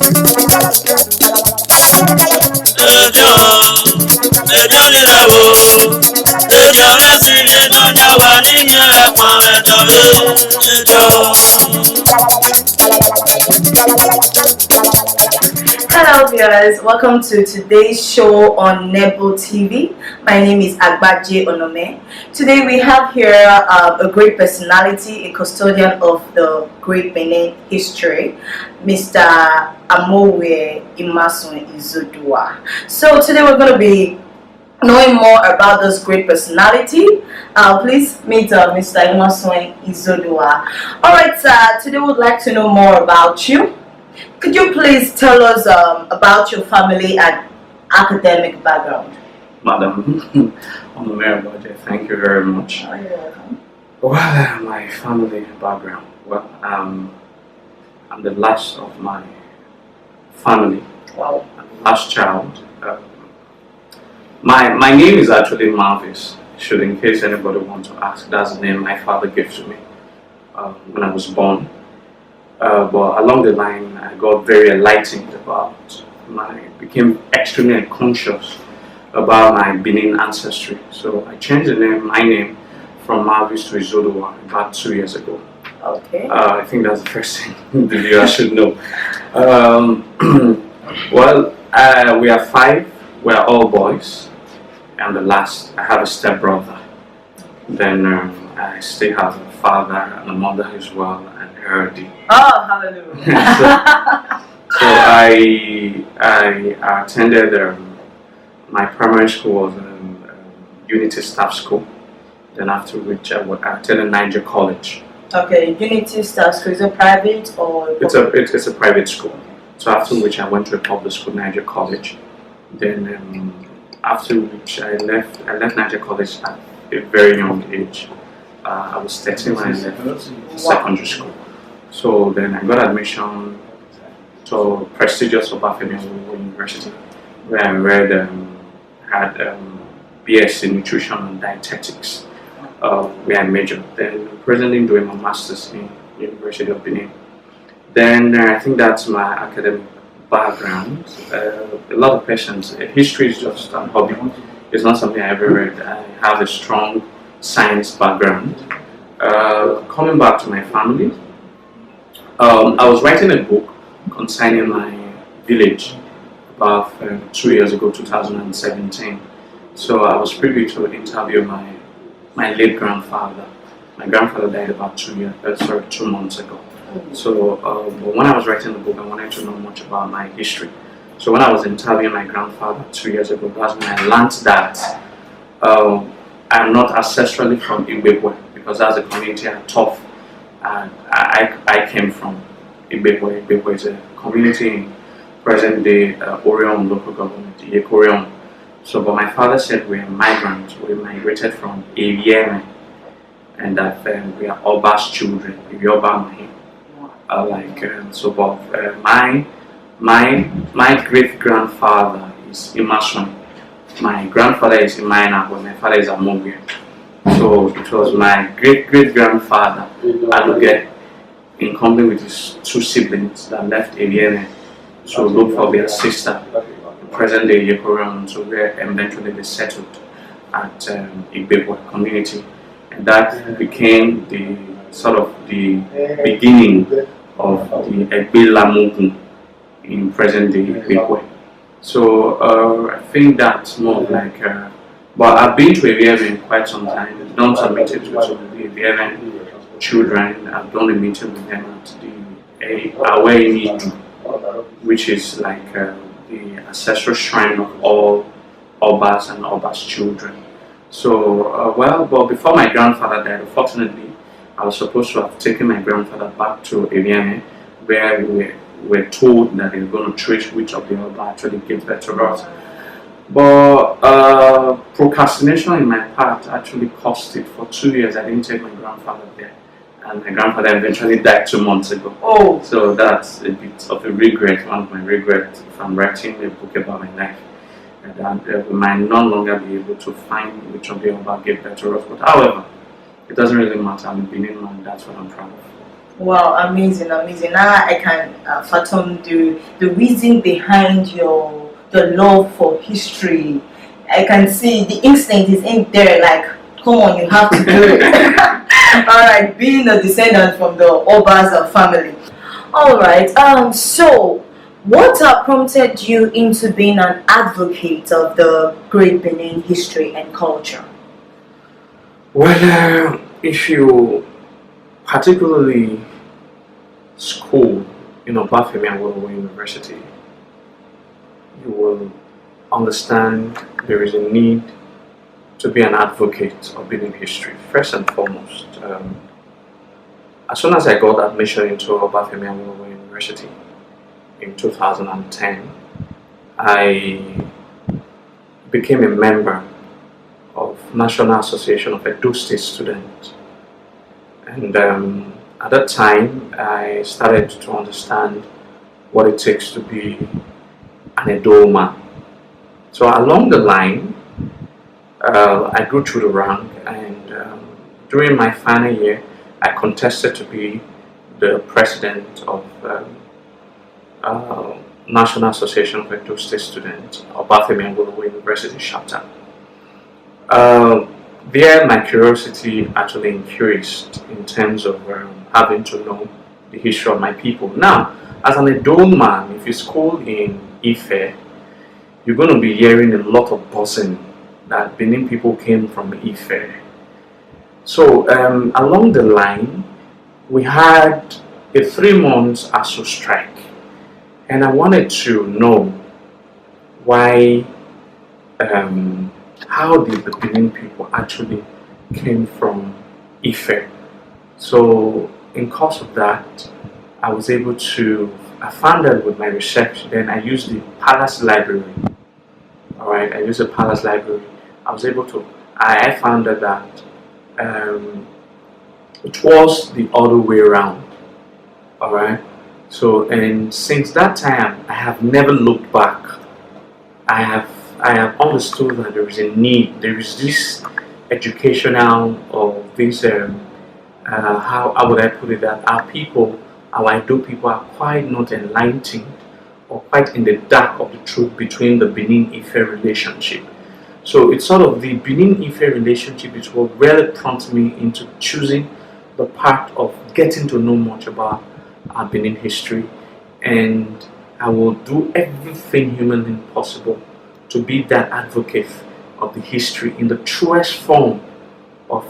Hello viewers, welcome to today's show on Nebo TV. My name is Agbaje Onome. Today we have here a great personality, a custodian of the great Benin history, Mr. Imasuen Izodua. So today we're going to be knowing more about this great personality. Please meet Mr. Imasuen Izodua. Alright sir, today we'd like to know more about you. Could you please tell us about your family and academic background? Madam, thank you very much. Oh, you're welcome. Well, my family background. Well, I'm the last of my family. Wow. I'm the last child. My name is actually Marvis. Should in case anybody wants to ask, that's the name my father gave to me when I was born. But along the line, I got very enlightened became extremely conscious about my Benin ancestry. So I changed my name from Marvis to Izodua about 2 years ago. Okay. I think that's the first thing the viewer should know. We are 5. We are all boys. I'm the last. I have a stepbrother. Then I still have a father and a mother as well. Oh, hallelujah. so I attended my primary school was Unity Staff School. Then after which I attended Niger College. Okay, Unity Staff School, is it private or? It's a private school. So after which I went to a public school, Niger College. Then after which I left Niger College at a very young age. I was 13 when I left secondary school. So then I got admission to prestigious Obafemi University, where I had BSc Nutrition and Dietetics, where I majored. Then presently doing my master's in University of Benin. Then I think that's my academic background. A lot of patients. History is just a hobby. It's not something I ever read. I have a strong science background. Coming back to my family. I was writing a book concerning my village about 2 years ago, 2017. So I was privy to interview my late grandfather. My grandfather died about 2 months ago. So when I was writing the book, I wanted to know much about my history. So when I was interviewing my grandfather 2 years ago, that's when I learned that I'm not ancestrally from Igbebwe, because that's a community I'm tough. And I came from Ibebwe. Ibebwe is a community in present-day Orion local government, Yekorion. So, but my father said we are migrants. We migrated from Avieme, and that we are Oba's children. Yoba Mahim. My great grandfather is Imasuen. My grandfather is Imaina, but my father is Amogue. So it was my great-great-grandfather, Aluge, in company with his 2 siblings that left Aviene to look for their sister, present-day Yekorion, so where eventually they settled at Igbebwe community. And that became the beginning of the Egbelamugun in present-day Igbebwe. So I think that's more like but I've been to Aviaven quite some time. I've done some meetings with some of the Aviaven children. I've done a meeting with them at the Awei, which is like the ancestral shrine of all Obas and Obas children. So, but before my grandfather died, unfortunately, I was supposed to have taken my grandfather back to Aviaven, where we were told that they were going to trace which of the Oba actually gave birth to us. But procrastination in my part actually cost it. For 2 years I didn't take my grandfather there, and my grandfather eventually died 2 months ago. Oh, so that's a bit of a regret, one of my regrets, if I'm writing a book about my life, and we might no longer be able to find which of the Oba gave birth to us. But however, it doesn't really matter. I'm a Benin man, that's what I'm proud of. Wow, amazing, amazing. Now I can fathom the reason behind your love for history. I can see the instinct is in there. Like, come on, you have to do it. All right, being a descendant from the Obaza family. All right. So, what prompted you into being an advocate of the Great Benin history and culture? Well, if you particularly school in Obafemi Awolowo University, you will understand there is a need to be an advocate of Benin history. First and foremost, as soon as I got admission into Obafemi Awolowo University in 2010, I became a member of National Association of Edo State Students. And at that time, I started to understand what it takes to be an Edo man. So along the line, I grew through the rank, and during my final year, I contested to be the president of National Association of Edo State Students, Obafemi Awolowo University chapter. Uh, There, my curiosity actually increased in terms of having to know the history of my people. Now, as an Edo man, if you school in Ife, you're going to be hearing a lot of buzzing that Benin people came from Ife. So, along the line, we had a 3 months ASU strike, and I wanted to know why. How did the Benin people actually came from Ife? So in course of that, I found out with my research, then I used the Palace Library. Alright, I used the Palace Library. I found out that um, it was the other way around. Alright, so and since that time, I have never looked back. I have I have understood that there is a need, there is this educational or this, how would I put it, that our Edo people are quite not enlightened or quite in the dark of the truth between the Benin-Ife relationship. So it's sort of the Benin-Ife relationship is what really prompted me into choosing the part of getting to know much about our Benin history, and I will do everything humanly possible to be that advocate of the history in the truest form of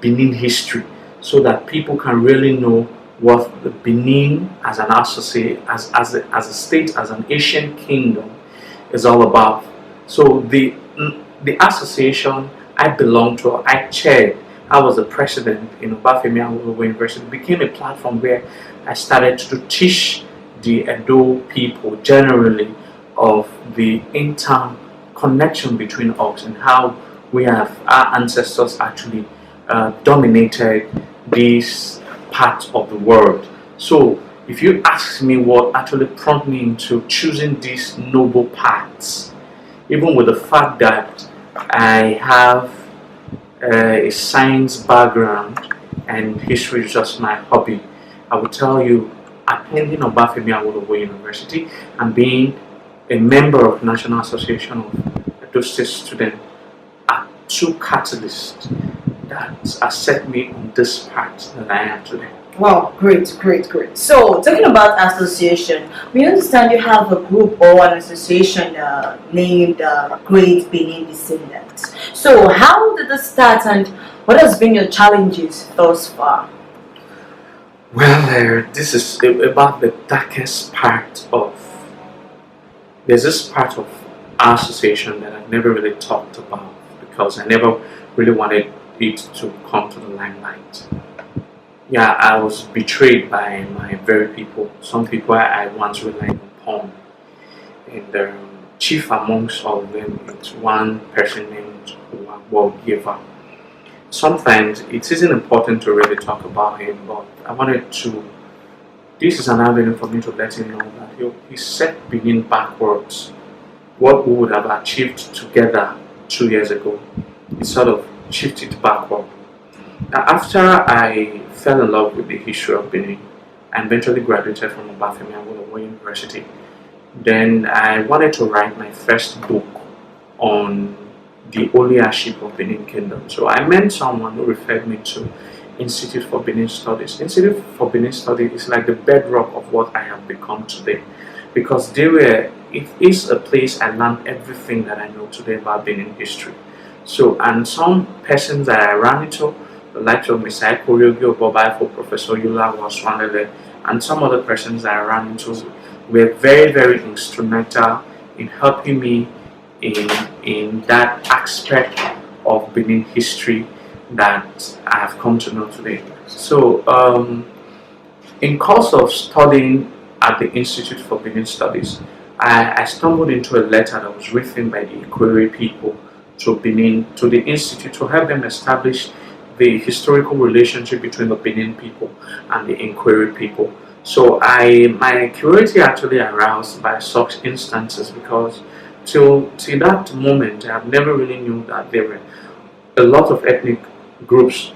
Benin history, so that people can really know what the Benin as an associate, as a state, as an Asian kingdom is all about. So the association I belong to, I chaired, I was the president in Obafemi Awolowo University, became a platform where I started to teach the Edo people generally of the in-town connection between us and how our ancestors actually dominated this part of the world. So if you ask me what actually prompted me into choosing these noble paths, even with the fact that I have a science background and history is just my hobby, I will tell you, attending Obafemi Awolowo University and being a member of National Association of Edo State Students are two catalysts that have set me on this path that I am today. Wow, great, great, great. So, talking about association, we understand you have a group or an association named Great Benin Descendants. So, how did this start and what has been your challenges thus far? Well, this is about the darkest part of. There's this part of our association that I've never really talked about because I never really wanted it to come to the limelight. Yeah, I was betrayed by my very people, some people I once relied upon. And chief amongst all of them is one person named Giver. Sometimes it isn't important to really talk about him, but I wanted to. This is an avenue for me to let him know that he set Benin backwards. What we would have achieved together 2 years ago, he sort of shifted backward. Now, after I fell in love with the history of Benin, I eventually graduated from Obafemi Awolowo University. Then I wanted to write my first book on the oleander of Benin Kingdom. So I met someone who referred me to Institute for Benin Studies. Institute for Benin Studies is like the bedrock of what I have become today, because it is a place I learned everything that I know today about Benin history. So, and some persons that I ran into, the likes of Mr. Koryogi Obobaifo, Professor Yula Waswanele, and some other persons that I ran into were very, very instrumental in helping me in that aspect of Benin history that I have come to know today. So, in course of studying at the Institute for Benin Studies, I stumbled into a letter that was written by the Ikwere people to Benin, to the Institute, to help them establish the historical relationship between the Benin people and the Ikwere people. So my curiosity actually aroused by such instances, because till that moment I have never really knew that there were a lot of ethnic groups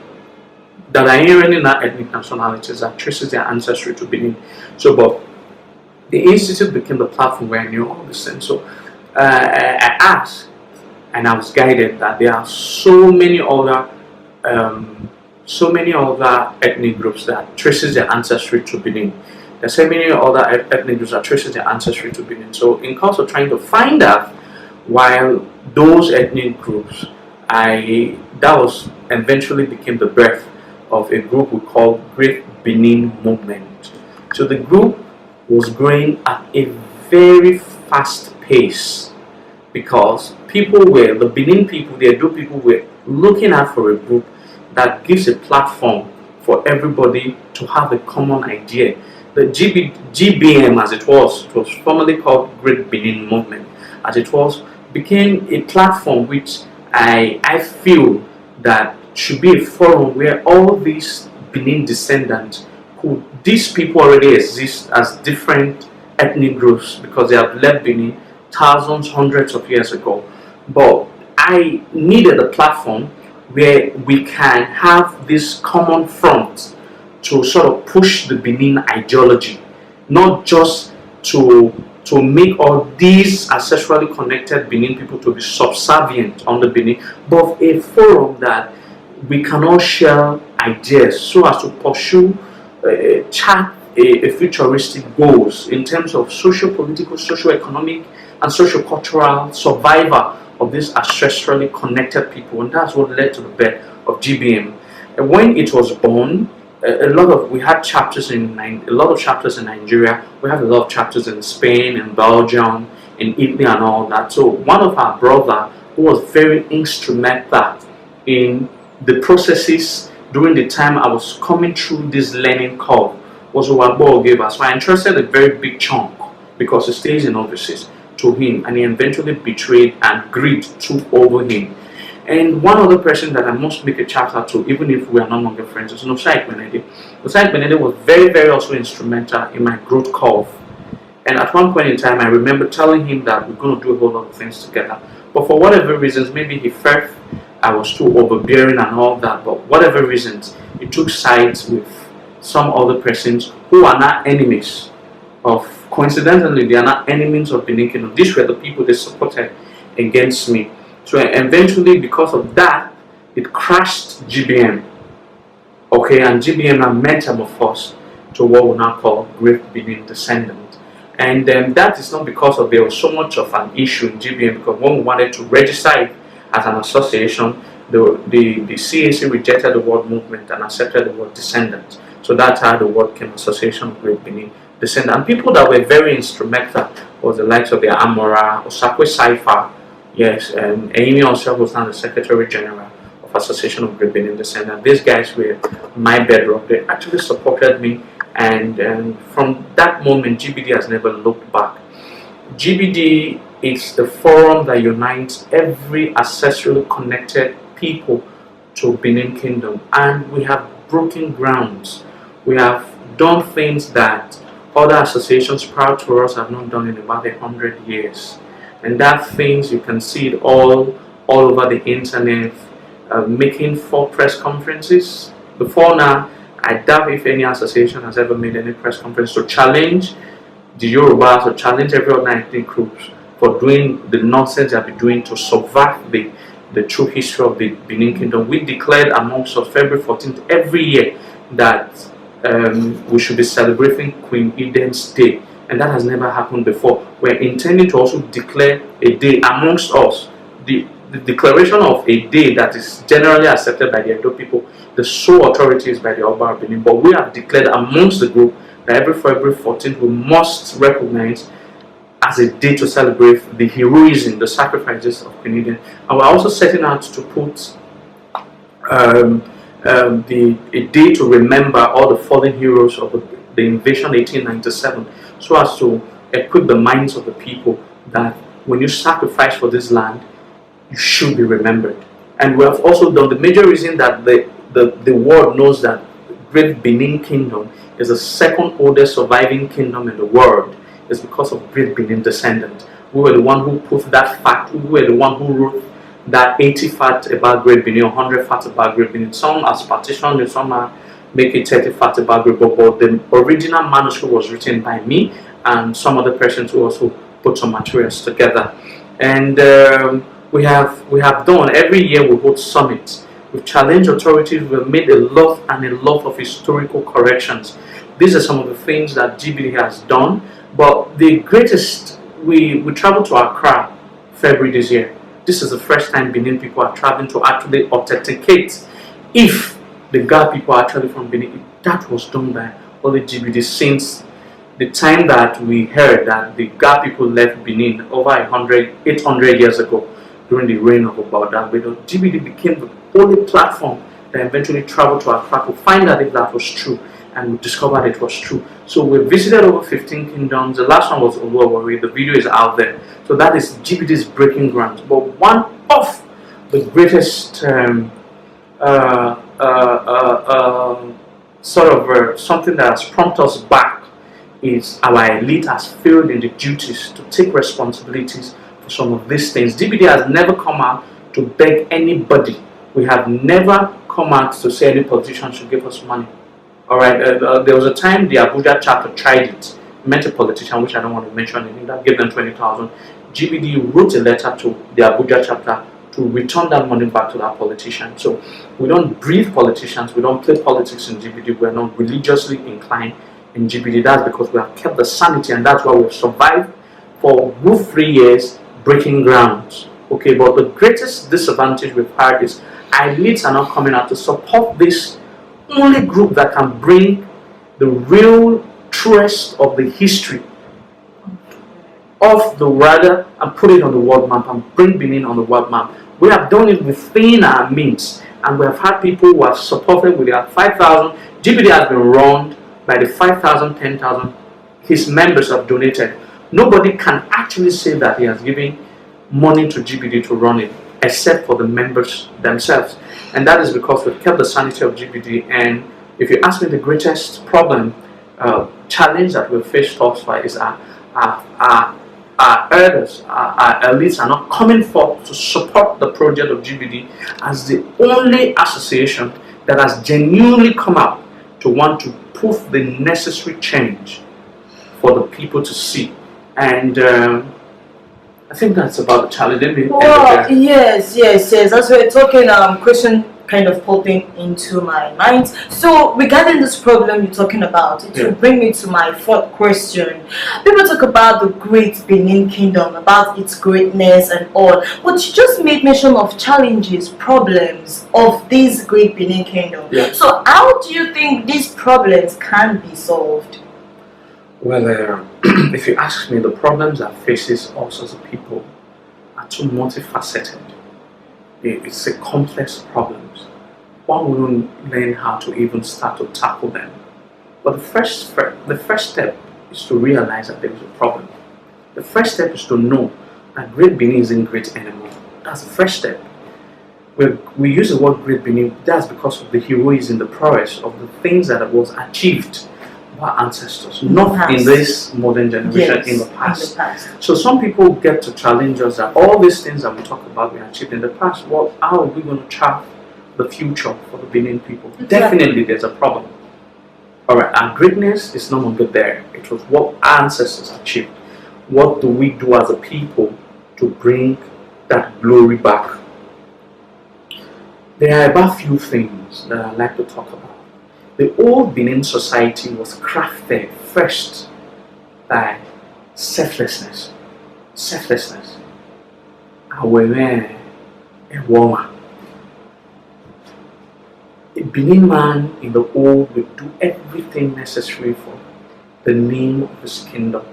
that are inherently not ethnic nationalities that traces their ancestry to Benin. So, but the institute became the platform where I knew all this. And so I asked, and I was guided that there are so many other ethnic groups that traces their ancestry to Benin. There are so many other ethnic groups that traces their ancestry to Benin. So, in course of trying to find out, while those ethnic groups, that was eventually became the birth of a group we call Great Benin Movement. So the group was growing at a very fast pace, because the Benin people, the Edo people were looking out for a group that gives a platform for everybody to have a common idea. The GBM, as it was formerly called Great Benin Movement, as it was, became a platform which I feel that should be a forum where all these Benin descendants, these people already exist as different ethnic groups because they have left Benin thousands, hundreds of years ago. But I needed a platform where we can have this common front to sort of push the Benin ideology, not just to make all these ancestrally connected Benin people to be subservient on the Benin, but a forum that we can all share ideas so as to pursue, chart a futuristic goals in terms of socio-political, socio-economic, and socio-cultural survival of these ancestrally connected people, and that's what led to the birth of GBM. And when it was born, we had chapters a lot of chapters in Nigeria. We have a lot of chapters in Spain, in Belgium, in Italy, and all that. So one of our brother who was very instrumental in the processes during the time I was coming through this learning curve was Owagbo Ogeba. So I entrusted a very big chunk, because he stays in overseas, to him, and he eventually betrayed, and greed took over him. And one other person that I must make a shout out to, even if we are no longer friends, is Nosai Benede. Nosai Benede was very, very also instrumental in my growth curve. And at one point in time, I remember telling him that we're going to do a whole lot of things together. But for whatever reasons, maybe he felt I was too overbearing and all that. But whatever reasons, he took sides with some other persons who are not enemies of. Coincidentally, they are not enemies of Benin Kingdom. These were the people they supported against me. So eventually, because of that, it crashed GBM. Okay, and GBM now metamorphosed to what we now call Great Benin Descendant. And that is not because there was so much of an issue in GBM, because when we wanted to register it as an association, the CAC rejected the word movement and accepted the word descendant. So that's how the word came, Association of Great Benin Descendant. And people that were very instrumental was the likes of the Amora, Osakwe Saifa, yes, and Amy also was now the Secretary General of Association of Great Benin Descendant. These guys were my bedrock. They actually supported me, and from that moment, GBD has never looked back. GBD is the forum that unites every ancestrally connected people to Benin Kingdom, and we have broken grounds. We have done things that other associations proud to us have not done in about 100 years. And that things, you can see it all over the internet, making 4 press conferences. Before now, I doubt if any association has ever made any press conference to challenge the Yorubas or challenge every other ethnic groups for doing the nonsense they have been doing to subvert the true history of the Benin Kingdom. We declared amongst us February 14th every year that we should be celebrating Queen Eden's Day, and that has never happened before. We're intending to also declare a day amongst us. The declaration of a day that is generally accepted by the Edo people, the sole authority is by the Oba of Benin, but we have declared amongst the group that every February 14th we must recognize as a day to celebrate the heroism, the sacrifices of Queen Eden. And we're also setting out to put a day to remember all the fallen heroes of the invasion 1897, so as to equip the minds of the people that when you sacrifice for this land, you should be remembered. And we have also done the major reason that the world knows that the Great Benin Kingdom is the second oldest surviving kingdom in the world is because of Great Benin descendants. We were the one who put that fact. We were the one who wrote that 80 facts about Great Benin, 100 facts about Great Benin. Some are partitioned, and some are make it 30 facts about Great Benin. But the original manuscript was written by me and some other persons who also put some materials together. And we have done every year we hold summits. We've challenged authorities. We've made a lot of historical corrections. These are some of the things that GBD has done. But the greatest, we traveled to Accra February this year. This is the first time Benin people are traveling to actually authenticate if the Ga people are actually from Benin. That was done by all the GBD since the time that we heard that the Ga people left Benin over 800 years ago during the reign of Obadabedo. GBD became the only platform that eventually traveled to Accra to find out if that was true, and we discovered it was true. So we visited over 15 kingdoms. The last one was Oluwari. The video is out there. So that is GBD's breaking ground. But one of the greatest something that has prompted us back is our elite has failed in the duties to take responsibilities for some of these things. GBD has never come out to beg anybody. We have never come out to say any politician should give us money. Alright, there was a time the Abuja chapter tried it. Met a politician, which I don't want to mention anything, that gave them 20,000. GBD wrote a letter to the Abuja chapter to return that money back to that politician. So we don't breathe politicians, we don't play politics in GBD, we're not religiously inclined in GBD. That's because we have kept the sanity, and that's why we've survived for good 3 years breaking grounds. Okay, but the greatest disadvantage we've had is our elites are not coming out to support this only group that can bring the real truest of the history of the Wada and put it on the world map and bring Benin on the world map. We have done it within our means, and we have had people who have supported with their 5,000. GBD has been run by the 5,000, 10,000 his members have donated. Nobody can actually say that he has given money to GBD to run it, except for the members themselves. And that is because we've kept the sanity of GBD. And if you ask me, the greatest problem, challenge that we've faced thus far is our elders, our elites are not coming forth to support the project of GBD as the only association that has genuinely come out to want to prove the necessary change for the people to see. And I think that's about the challenge. Well, yes. As we're talking, question kind of popping into my mind. So regarding this problem you're talking about, it will bring me to my fourth question. People talk about the great Benin Kingdom, about its greatness and all, but you just made mention of challenges, problems of this great Benin Kingdom. Yeah. So how do you think these problems can be solved? Well, if you ask me, the problems that faces us as a people are too multifaceted. It's a complex problems. One wouldn't learn how to even start to tackle them. But the first step is to realize that there is a problem. The first step is to know that Great Benin isn't great anymore. That's the first step. We use the word Great Benin, that's because of the heroism, the prowess of the things that was achieved by our ancestors, not in this modern generation, in the past. So some people get to challenge us that all these things that we talk about we achieved in the past. Well, how are we going to chart the future for the Benin people? Definitely there's a problem. Alright, our greatness is no longer there. It was what our ancestors achieved. What do we do as a people to bring that glory back? There are about few things that I'd like to talk about. The old Benin society was crafted first by selflessness. Selflessness. Awere a woman. A Benin man in the old would do everything necessary for the name of his kingdom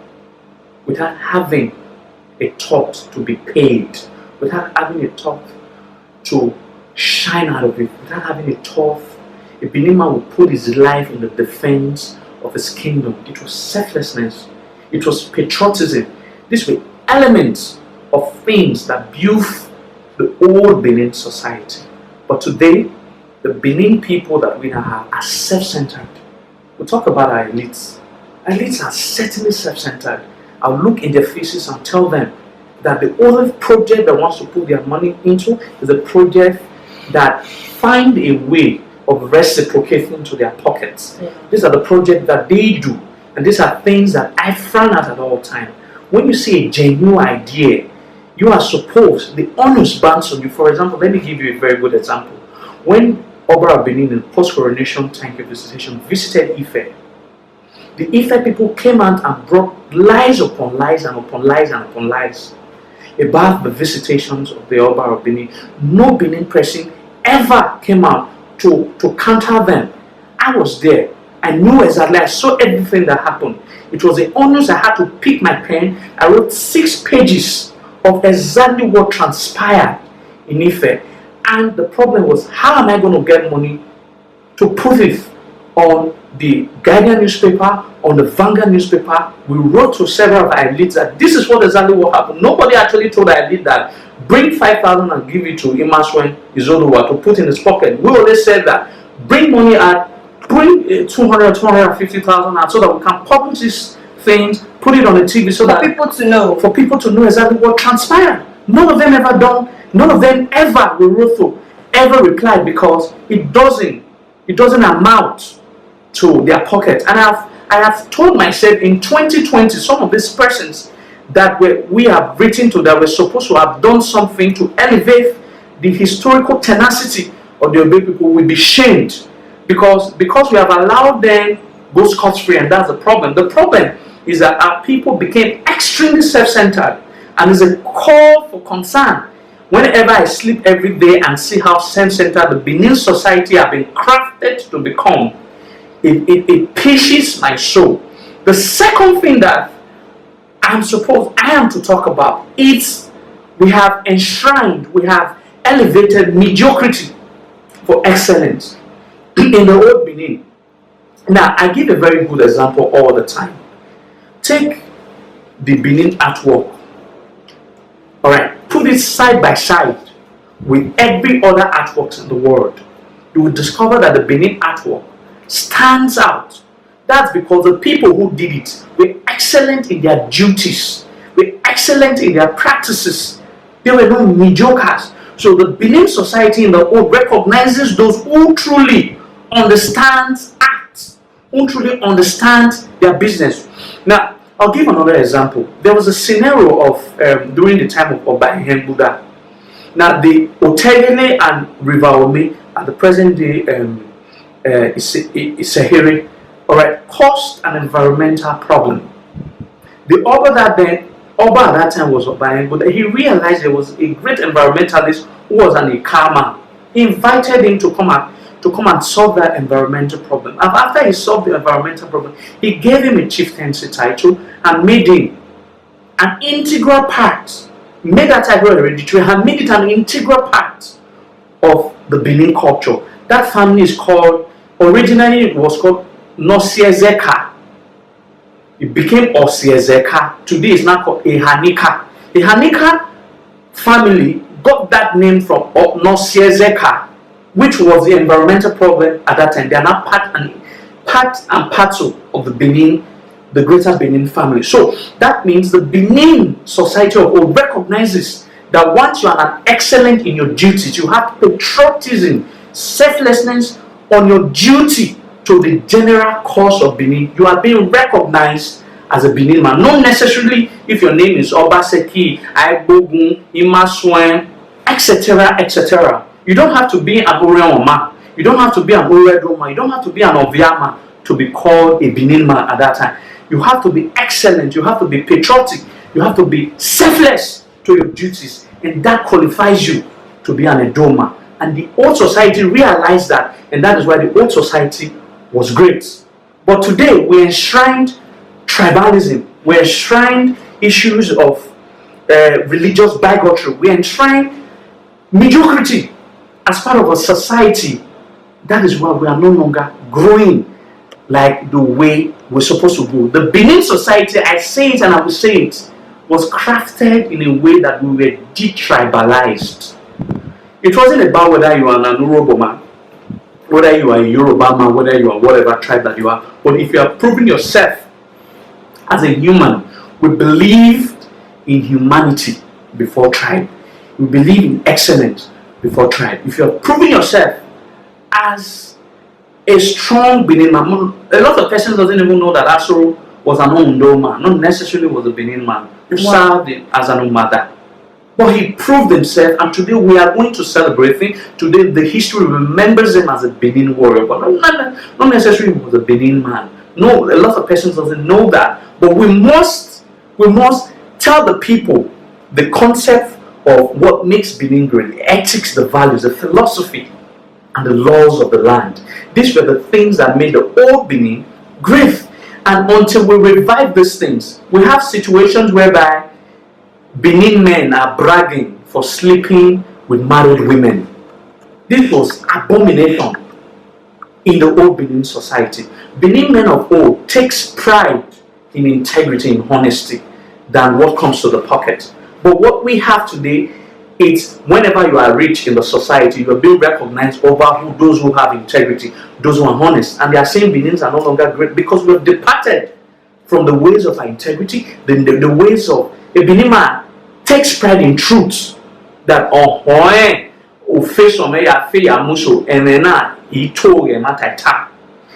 without having a thought to be paid, without having a thought to shine out of it, without having a thought. A Benin man would put his life in the defense of his kingdom. It was selflessness. It was patriotism. These were elements of things that built the old Benin society. But today, the Benin people that we now have are self-centered. We talk about our elites. Elites are certainly self-centered. I'll look in their faces and tell them that the only project that wants to put their money into is a project that find a way of reciprocating to their pockets. Yeah. These are the projects that they do, and these are things that I frown at all time. When you see a genuine idea, you are supposed, the onus bounds on you. For example, let me give you a very good example. When Oba of Benin in post-coronation thank you visitation visited Ife, the Ife people came out and brought lies upon lies and upon lies and upon lies about the visitations of the Oba of Benin. No Benin person ever came out to counter them. I was there. I knew exactly. I saw everything that happened. It was an honest. I had to pick my pen. I wrote 6 pages of exactly what transpired in Ife. And the problem was, how am I going to get money to put it on the Guardian newspaper, on the Vanguard newspaper? We wrote to several of our elites that this is what exactly what happened. Nobody actually told our elite that bring 5,000 and give it to Imasuen Izoduwa to put in his pocket. We always said that bring money out, bring 250,000 out so that we can publish these things, put it on the TV so that people to know. For people to know exactly what transpired. None of them ever done. None of them ever we wrote to ever replied because it doesn't amount to their pocket. And I have told myself in 2020 some of these persons that we have written to that were supposed to have done something to elevate the historical tenacity of the Obe people will be shamed because we have allowed them go scot-free, and that's the problem. The problem is that our people became extremely self-centered, and it's a call for concern. Whenever I sleep every day and see how self-centered the Benin society have been crafted to become, it pinches my soul. The second thing that I am to talk about is we have enshrined, we have elevated mediocrity for excellence in the old Benin. Now, I give a very good example all the time. Take the Benin artwork. Alright, put it side by side with every other artworks in the world. You will discover that the Benin artwork stands out. That's because the people who did it were excellent in their duties, were excellent in their practices. They were not mediocres. So the Benin society in the old recognizes those who truly understand art, who truly understand their business. Now, I'll give another example. There was a scenario of during the time of Oba Buddha. Now, the Otegele and River Ome at the present day Isahiri, alright, caused an environmental problem. The Oba at that time was Oba Buddha. He realized there was a great environmentalist who was an Ikama. He invited him to come and solve that environmental problem. And after he solved the environmental problem, he gave him a chieftaincy title and made him an integral part, made that title hereditary and made it an integral part of the Benin culture. That family is called, originally it was called Nosiezeka. It became Osiezeka. Today it's now called Ehanika. Ehanika family got that name from Nosiezeka, which was the environmental problem at that time. They are now part and parcel of the Benin, the greater Benin family. So that means the Benin society of old recognizes that once you are excellent in your duties, you have patriotism, selflessness on your duty to the general cause of Benin, you are being recognized as a Benin man. Not necessarily if your name is Obaseki, Aibogun, Imasuen, etc., etc. You don't have to be an Orion. You don't have to be an Oredoma. You don't have to be an Oviama to be called a Benin man at that time. You have to be excellent. You have to be patriotic. You have to be selfless to your duties. And that qualifies you to be an Edoma. And the old society realized that. And that is why the old society was great. But today we enshrined tribalism. We enshrined issues of religious bigotry. We enshrine mediocrity as part of a society. That is why we are no longer growing like the way we're supposed to grow. The Benin society, I say it and I will say it, was crafted in a way that we were detribalized. It wasn't about whether you are an Anurobo man, whether you are a Yoruba man, whether you are whatever tribe that you are. But if you are proving yourself as a human, we believed in humanity before tribe. We believe in excellence before tribe. If you are proving yourself as a strong Benin man, a lot of persons doesn't even know that Asoro was an Ondo man, not necessarily was a Benin man who served as an Umada. But he proved himself, and today we are going to celebrate him. Today the history remembers him as a Benin warrior, but not necessarily was a Benin man. No, a lot of persons doesn't know that. But we must tell the people the concept of what makes Benin great, the ethics, the values, the philosophy, and the laws of the land. These were the things that made the old Benin great. And until we revive these things, we have situations whereby Benin men are bragging for sleeping with married women. This was abomination in the old Benin society. Benin men of old takes pride in integrity and honesty than what comes to the pocket. But what we have today is whenever you are rich in the society, you are being recognized over those who have integrity, those who are honest. And they are saying Benins are no longer great because we have departed from the ways of our integrity, the ways of a Benin man takes pride in truth. That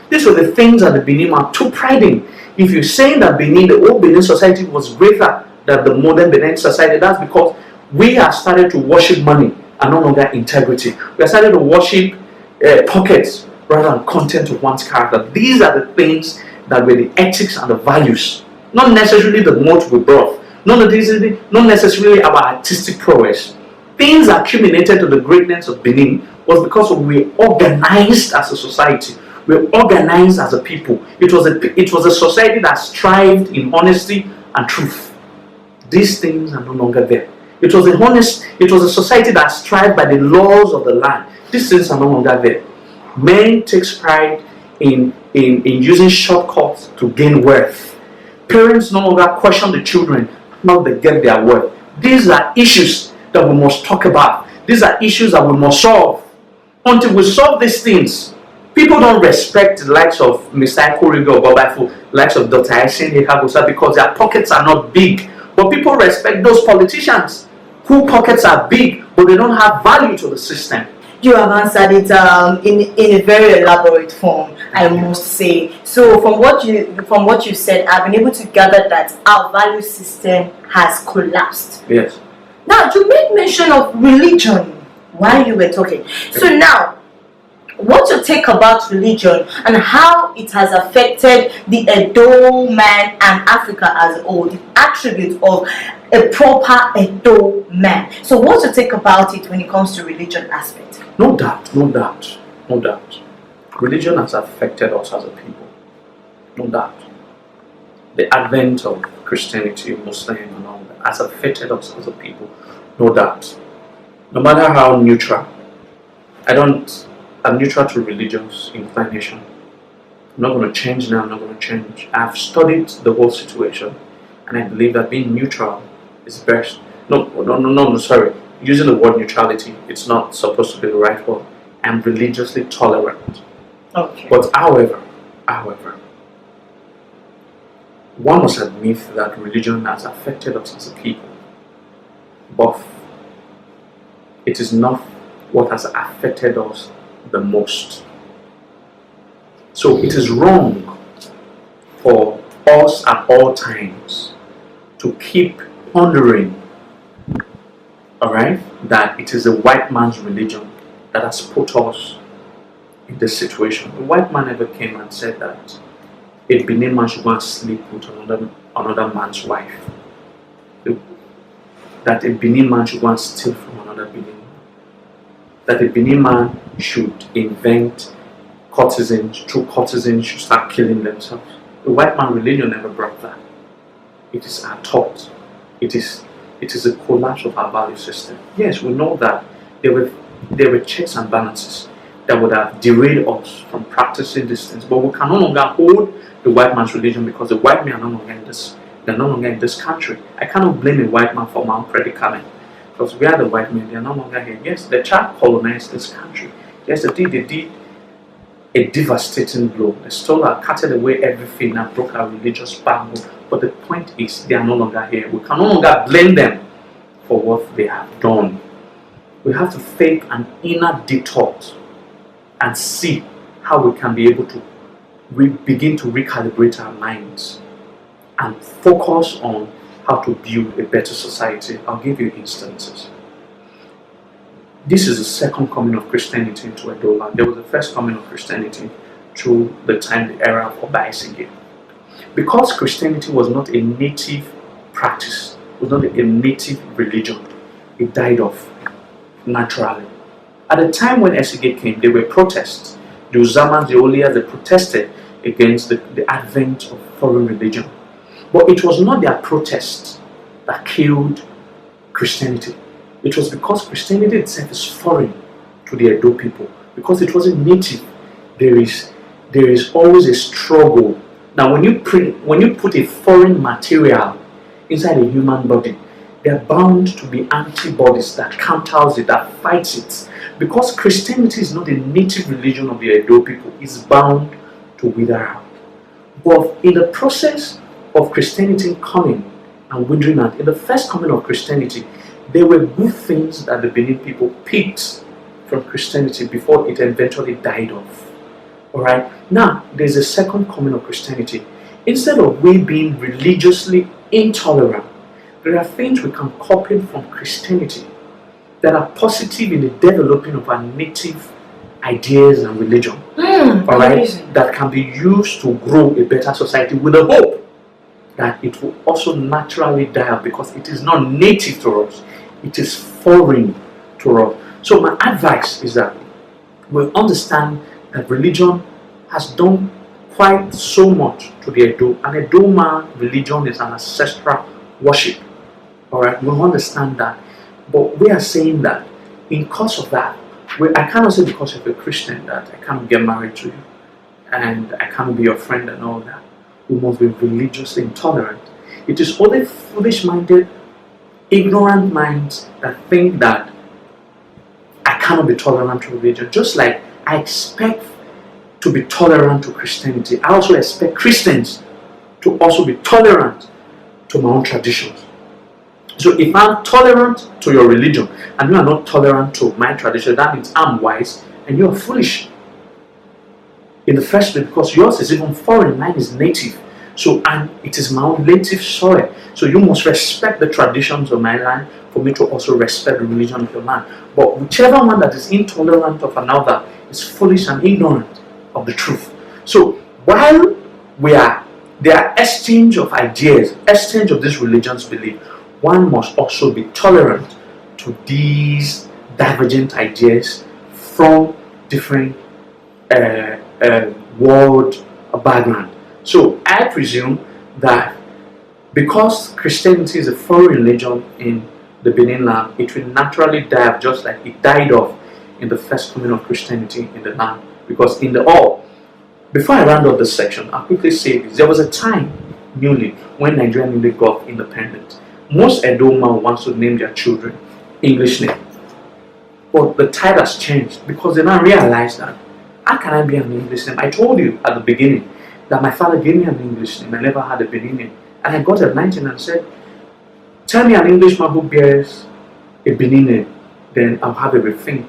these were the things that the Benin man took pride in. If you're saying that Benin, the old Benin society was greater than the modern Benin society, that's because we have started to worship money and no longer integrity. We have started to worship pockets rather than content of one's character. These are the things that were the ethics and the values, not necessarily the mode we brought, not necessarily our artistic prowess. Things accumulated to the greatness of Benin was because we were organized as a society. We were organized as a people. It was a society that strived in honesty and truth. These things are no longer there. It was a society that strived by the laws of the land. These things are no longer there. Men takes pride in using shortcuts to gain wealth. Parents no longer question the children how they get their wealth. These are issues that we must talk about. These are issues that we must solve. Until we solve these things, people don't respect the likes of Mr. Korigo or Bobaifo, likes of Dr. Aishin Hekagosa because their pockets are not big. But people respect those politicians whose pockets are big, but they don't have value to the system. You have answered it in a very elaborate form, I must say. So from what you said, I've been able to gather that our value system has collapsed. Yes. Now, you made mention of religion while you were talking. So now, what's your take about religion and how it has affected the Edo man and Africa as a whole, the attribute of a proper Edo man? So what's your take about it when it comes to religion aspect? No doubt. Religion has affected us as a people. No doubt. The advent of Christianity, Muslim and all that has affected us as a people. No doubt. No matter how neutral. I'm neutral to religious inclination. I'm not going to change now, I'm not going to change. I've studied the whole situation and I believe that being neutral is best. No, sorry. Using the word neutrality, it's not supposed to be the right word. I'm religiously tolerant. Okay. But however, one must admit that religion has affected us as a people. But it is not what has affected us the most. So it is wrong for us at all times to keep pondering, all right, that it is a white man's religion that has put us in this situation. The white man never came and said that a Benin man should go and sleep with another man's wife. That a Benin man should go and steal from another Benin man. That a Benin man should invent courtesans, through courtesans should start killing themselves. The white man religion never brought that. It is our thought. It is a collapse of our value system. Yes, we know that there were checks and balances that would have derailed us from practicing these things, but we can no longer hold the white man's religion because the white men are no longer in this. They're no longer in this country. I cannot blame a white man for my own predicament because we are the white men. They are no longer here. Yes, the child colonized this country. Yes, they did a devastating blow. They stole our, carted away everything and broke our religious backbone. But the point is, they are no longer here. We can no longer blame them for what they have done. We have to take an inner detox and see how we can be able to begin to recalibrate our minds and focus on how to build a better society. I'll give you instances. This is the second coming of Christianity into Edola. There was the first coming of Christianity through the era of Obaisige. Because Christianity was not a native practice, was not a native religion, it died off naturally. At the time when Esige came, there were protests. The Uzamas, the Olias, they protested against the advent of foreign religion. But it was not their protests that killed Christianity. It was because Christianity itself is foreign to the Edo people. Because it wasn't native, there is always a struggle. Now when you put a foreign material inside a human body, there are bound to be antibodies that counters it, that fights it. Because Christianity is not a native religion of the Edo people, it's bound to wither out. But in the process of Christianity coming and withering out, in the first coming of Christianity, there were good things that the Benin people picked from Christianity before it eventually died off. Alright? Now, there's a second coming of Christianity. Instead of we being religiously intolerant, there are things we can copy from Christianity that are positive in the developing of our native ideas and religion. Alright? That can be used to grow a better society with the hope that it will also naturally die out because it is not native to us. It is foreign to us. So my advice is that we understand that religion has done quite so much to the Edo. And Edo man religion is an ancestral worship. Alright, we understand that. But we are saying that in cause of that, I cannot say because of a Christian that I can't get married to you and I can't be your friend and all that. We must be religiously intolerant. It is only foolish-minded, ignorant minds that think that I cannot be tolerant to religion. Just like I expect to be tolerant to Christianity, I also expect Christians to also be tolerant to my own traditions. So if I'm tolerant to your religion and you are not tolerant to my tradition, that means I'm wise and you are foolish. In the first place, because yours is even foreign, mine is native. So, and it is my own native soil. So you must respect the traditions of my land for me to also respect the religion of your land. But whichever one that is intolerant of another is foolish and ignorant of the truth. So while there are exchange of ideas, exchange of this religion's belief, one must also be tolerant to these divergent ideas from different world background. So I presume that because Christianity is a foreign religion in the Benin land, it will naturally die just like it died off in the first coming of Christianity in the land. Because before I round up this section, I'll quickly say this. There was a time newly when Nigeria newly got independent. Most Edoma wants to name their children English name. But the tide has changed because they now realize that how can I be an English name? I told you at the beginning that my father gave me an English name. I never had a Benin name. And I got at 19 and said, tell me an Englishman who bears a Benin name, then I'll have a rethink.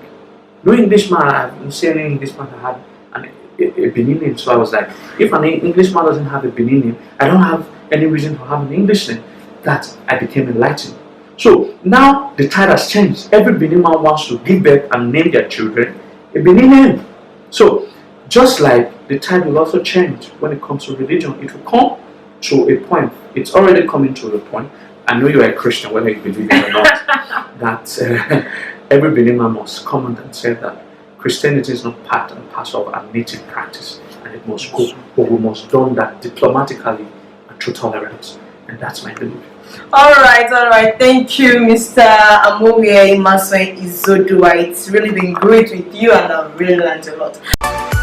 No Englishman, I haven't seen any Englishman that had a Benin name. So I was like, if an Englishman doesn't have a Benin name, I don't have any reason to have an English name. That I became enlightened. So now the tide has changed. Every Benin man wants to give birth and name their children a Benin name. So just like the tide will also change when it comes to religion, it will come to a point. It's already coming to a point. I know you are a Christian, whether you believe it or not, that every Benin man must come and say that Christianity is not part and parcel of our native practice, and it must go, but we must do that diplomatically and through tolerance, and that's my belief. All right. Thank you, Mr. Imasuen Izodua. It's really been great with you, and I've really learned a lot.